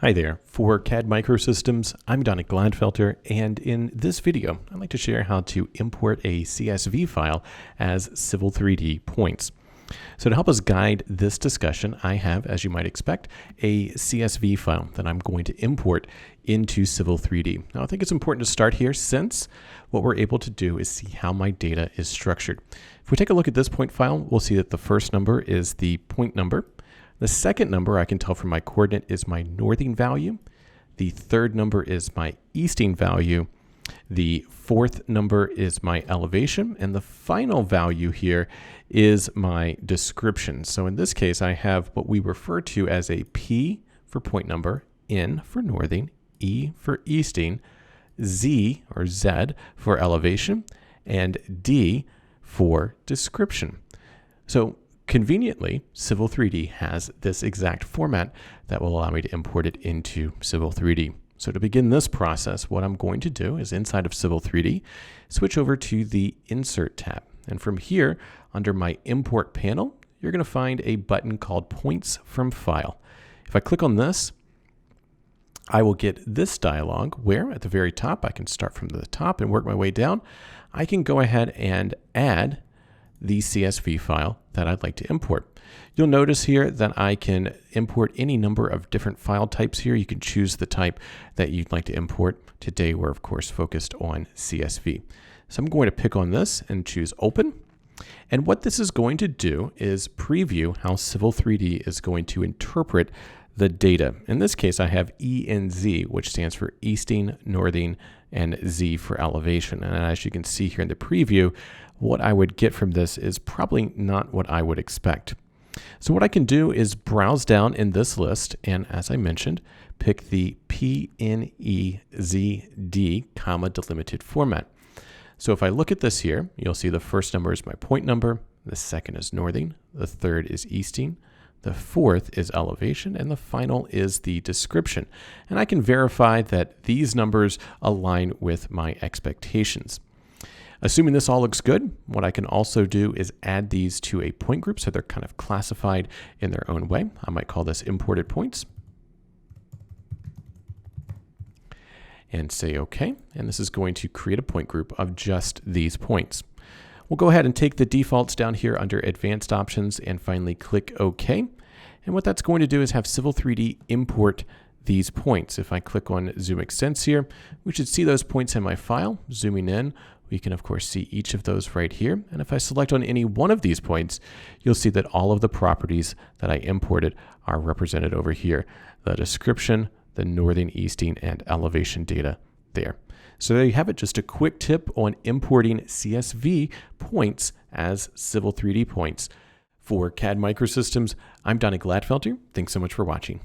Hi there. For CAD Microsystems, I'm Donnie Gladfelter, and in this video, I'd like to share how to import a CSV file as Civil 3D points. So to help us guide this discussion, I have, as you might expect, a CSV file that I'm going to import into Civil 3D. Now, I think it's important to start here since what we're able to do is see how my data is structured. If we take a look at this point file, we'll see that the first number is the point number. The second number I can tell from my coordinate is my northing value. The third number is my easting value. The fourth number is my elevation. And the final value here is my description. So in this case, I have what we refer to as a P for point number, N for northing, E for easting, Z or Z for elevation, and D for description. So conveniently, Civil 3D has this exact format that will allow me to import it into Civil 3D. So to begin this process, what I'm going to do is inside of Civil 3D, switch over to the Insert tab. And from here, under my Import panel, you're going to find a button called Points from File. If I click on this, I will get this dialog where at the very top, I can start from the top and work my way down. I can go ahead and add the CSV file that I'd like to import. You'll notice here that I can import any number of different file types here. You can choose the type that you'd like to import. Today we're of course focused on CSV. So I'm going to pick on this and choose Open. And what this is going to do is preview how Civil 3D is going to interpret the data. In this case, I have ENZ, which stands for easting, northing, and Z for elevation. And as you can see here in the preview, what I would get from this is probably not what I would expect. So what I can do is browse down in this list, and as I mentioned, pick the PNEZD, comma, delimited format. So if I look at this here, you'll see the first number is my point number, the second is northing, the third is easting, the fourth is elevation, and the final is the description. And I can verify that these numbers align with my expectations. Assuming this all looks good, what I can also do is add these to a point group so they're kind of classified in their own way. I might call this imported points. And say OK. And this is going to create a point group of just these points. We'll go ahead and take the defaults down here under Advanced Options and finally click OK. And what that's going to do is have Civil 3D import these points. If I click on Zoom Extents here, we should see those points in my file. Zooming in, we can of course see each of those right here. And if I select on any one of these points, you'll see that all of the properties that I imported are represented over here. The description, the northern, easting, and elevation data there. So there you have it, just a quick tip on importing CSV points as Civil 3D points. For CAD Microsystems, I'm Donnie Gladfelter. Thanks so much for watching.